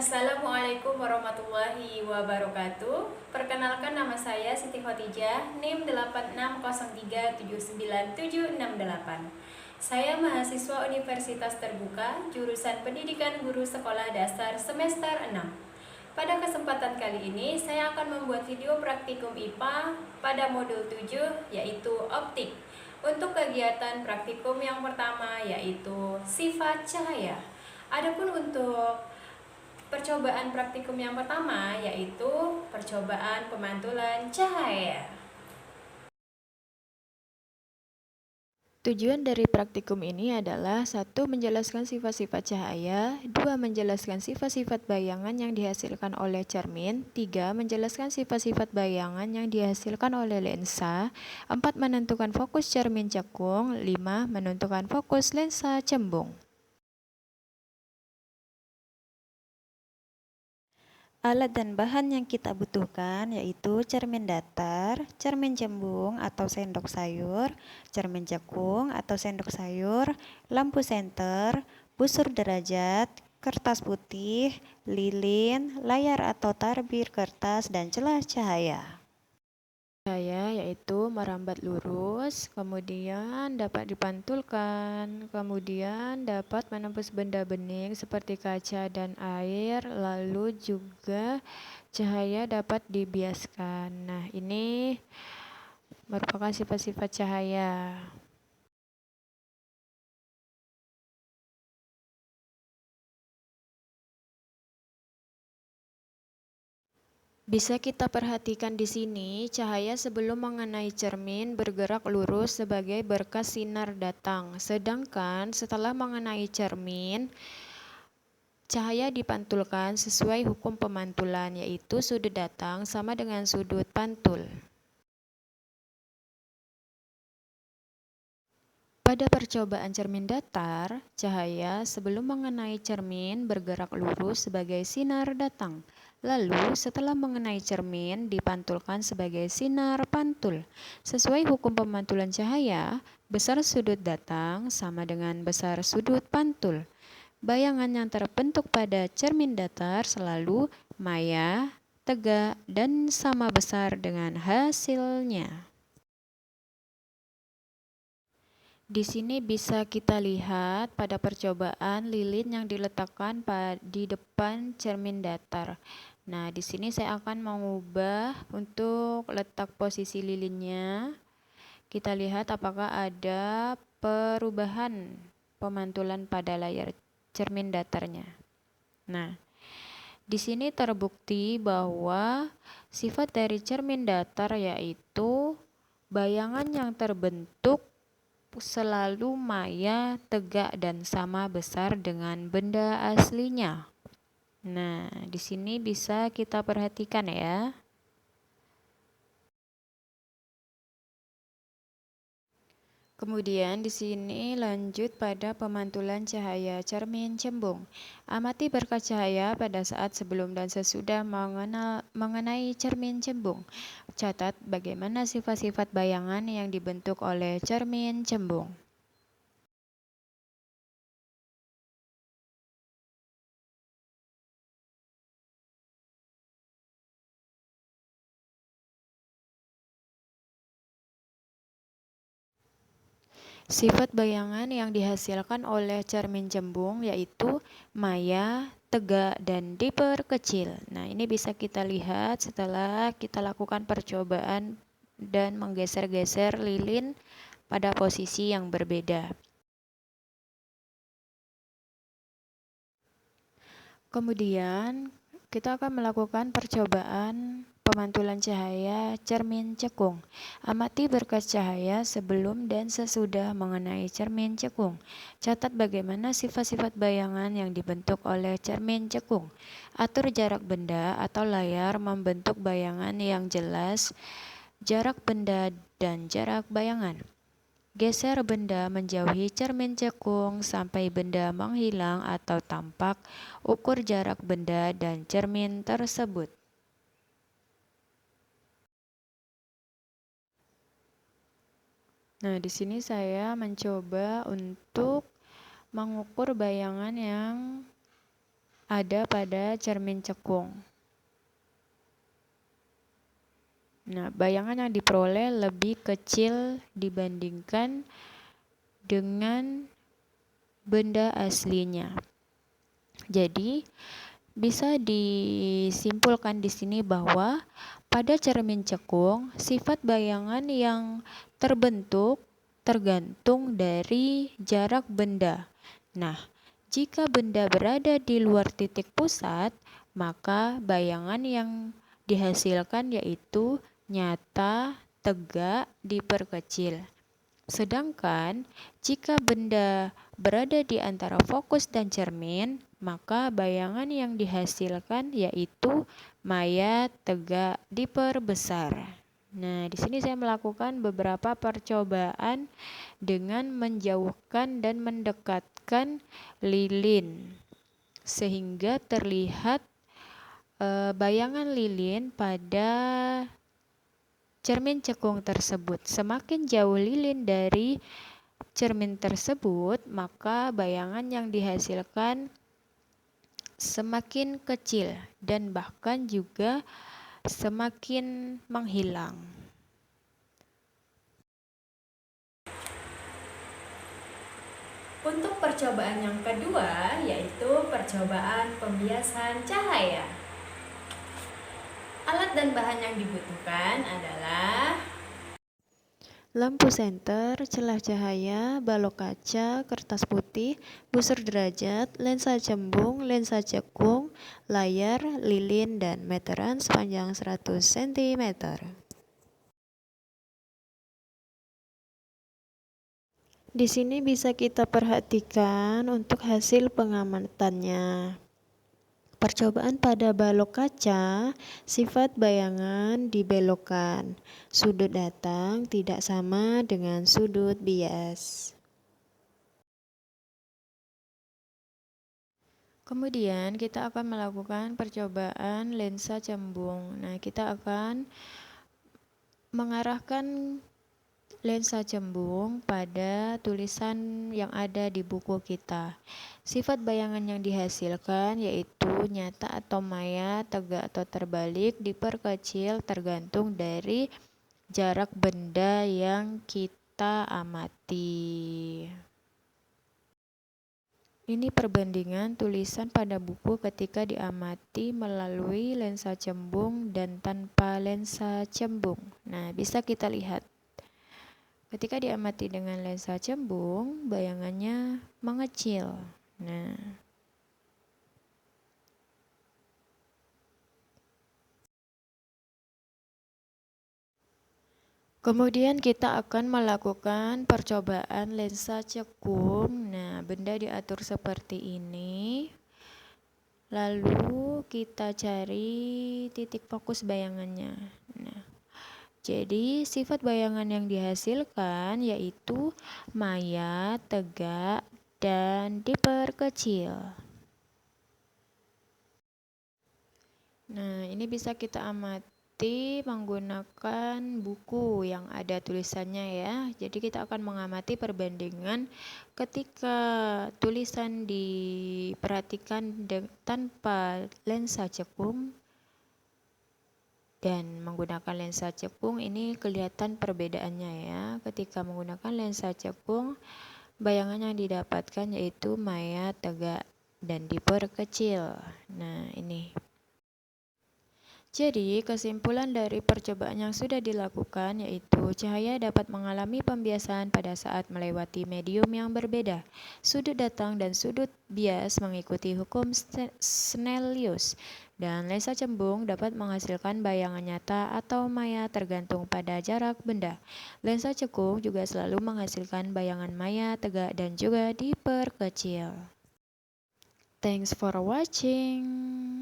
Assalamualaikum warahmatullahi wabarakatuh. Perkenalkan, nama saya Siti Khotijah, NIM 8603797768. Saya mahasiswa Universitas Terbuka, jurusan Pendidikan Guru Sekolah Dasar semester 6. Pada kesempatan kali ini, saya akan membuat video praktikum IPA pada modul 7, yaitu optik. Untuk kegiatan praktikum yang pertama, yaitu sifat cahaya. Adapun untuk percobaan praktikum yang pertama, yaitu percobaan pemantulan cahaya. Tujuan dari praktikum ini adalah 1. Menjelaskan sifat-sifat cahaya, 2. Menjelaskan sifat-sifat bayangan yang dihasilkan oleh cermin, 3. Menjelaskan sifat-sifat bayangan yang dihasilkan oleh lensa, 4. Menentukan fokus cermin cekung, 5. Menentukan fokus lensa cembung. Alat dan bahan yang kita butuhkan yaitu cermin datar, cermin cembung atau sendok sayur, cermin cekung atau sendok sayur, lampu senter, busur derajat, kertas putih, lilin, layar atau tabir kertas, dan celah cahaya. Cahaya yaitu merambat lurus, kemudian dapat dipantulkan, kemudian dapat menembus benda bening seperti kaca dan air, lalu juga cahaya dapat dibiaskan. Nah, ini merupakan sifat-sifat cahaya. Bisa kita perhatikan di sini, cahaya sebelum mengenai cermin bergerak lurus sebagai berkas sinar datang. Sedangkan setelah mengenai cermin, cahaya dipantulkan sesuai hukum pemantulan, yaitu sudut datang sama dengan sudut pantul. Pada percobaan cermin datar, cahaya sebelum mengenai cermin bergerak lurus sebagai sinar datang. Lalu, setelah mengenai cermin, dipantulkan sebagai sinar pantul. Sesuai hukum pemantulan cahaya, besar sudut datang sama dengan besar sudut pantul. Bayangan yang terbentuk pada cermin datar selalu maya, tegak, dan sama besar dengan hasilnya. Di sini bisa kita lihat pada percobaan lilin yang diletakkan di depan cermin datar. Nah, di sini saya akan mengubah untuk letak posisi lilinnya. Kita lihat apakah ada perubahan pemantulan pada layar cermin datarnya. Nah, di sini terbukti bahwa sifat dari cermin datar yaitu bayangan yang terbentuk selalu maya, tegak, dan sama besar dengan benda aslinya. Nah, di sini bisa kita perhatikan ya. Kemudian di sini lanjut pada pemantulan cahaya cermin cembung. Amati berkas cahaya pada saat sebelum dan sesudah mengenai cermin cembung. Catat bagaimana sifat-sifat bayangan yang dibentuk oleh cermin cembung. Sifat bayangan yang dihasilkan oleh cermin cembung yaitu maya, tegak, dan diperkecil. Nah, ini bisa kita lihat setelah kita lakukan percobaan dan menggeser-geser lilin pada posisi yang berbeda. Kemudian, kita akan melakukan percobaan pemantulan cahaya cermin cekung. Amati berkas cahaya sebelum dan sesudah mengenai cermin cekung. Catat bagaimana sifat-sifat bayangan yang dibentuk oleh cermin cekung. Atur jarak benda atau layar membentuk bayangan yang jelas, jarak benda dan jarak bayangan. Geser benda menjauhi cermin cekung sampai benda menghilang atau tampak. Ukur jarak benda dan cermin tersebut. Nah, di sini saya mencoba untuk mengukur bayangan yang ada pada cermin cekung. Nah, bayangan yang diperoleh lebih kecil dibandingkan dengan benda aslinya. Jadi, bisa disimpulkan di sini bahwa pada cermin cekung, sifat bayangan yang terbentuk tergantung dari jarak benda. Nah, jika benda berada di luar titik pusat, maka bayangan yang dihasilkan yaitu nyata, tegak, diperkecil. Sedangkan jika benda berada di antara fokus dan cermin, maka bayangan yang dihasilkan yaitu maya, tegak, diperbesar. Nah, di sini saya melakukan beberapa percobaan dengan menjauhkan dan mendekatkan lilin sehingga terlihat bayangan lilin pada cermin cekung tersebut. Semakin jauh lilin dari cermin tersebut, maka bayangan yang dihasilkan semakin kecil dan bahkan juga semakin menghilang. Untuk percobaan yang kedua, yaitu percobaan pembiasan cahaya. Alat dan bahan yang dibutuhkan adalah lampu senter, celah cahaya, balok kaca, kertas putih, busur derajat, lensa cembung, lensa cekung, layar, lilin, dan meteran sepanjang 100 cm. Di sini bisa kita perhatikan untuk hasil pengamatannya. Percobaan pada balok kaca, sifat bayangan dibelokkan. Sudut datang tidak sama dengan sudut bias. Kemudian kita akan melakukan percobaan lensa cembung. Nah, kita akan mengarahkan lensa cembung pada tulisan yang ada di buku kita. Sifat bayangan yang dihasilkan yaitu nyata atau maya, tegak atau terbalik, diperkecil tergantung dari jarak benda yang kita amati. Ini perbandingan tulisan pada buku ketika diamati melalui lensa cembung dan tanpa lensa cembung. Nah, bisa kita lihat. Ketika diamati dengan lensa cembung, bayangannya mengecil. Nah, kemudian kita akan melakukan percobaan lensa cekung. Nah, benda diatur seperti ini. Lalu kita cari titik fokus bayangannya. Nah, jadi sifat bayangan yang dihasilkan yaitu maya, tegak, dan diperkecil. Nah, ini bisa kita amati menggunakan buku yang ada tulisannya ya. Jadi kita akan mengamati perbandingan ketika tulisan diperhatikan tanpa lensa cekung dan menggunakan lensa cekung. Ini kelihatan perbedaannya ya. Ketika menggunakan lensa cekung, bayangan yang didapatkan yaitu maya, tegak, dan diperkecil. Nah, ini. Jadi, kesimpulan dari percobaan yang sudah dilakukan yaitu cahaya dapat mengalami pembiasan pada saat melewati medium yang berbeda. Sudut datang dan sudut bias mengikuti hukum Snellius, dan lensa cembung dapat menghasilkan bayangan nyata atau maya tergantung pada jarak benda. Lensa cekung juga selalu menghasilkan bayangan maya, tegak, dan juga diperkecil. Thanks for watching.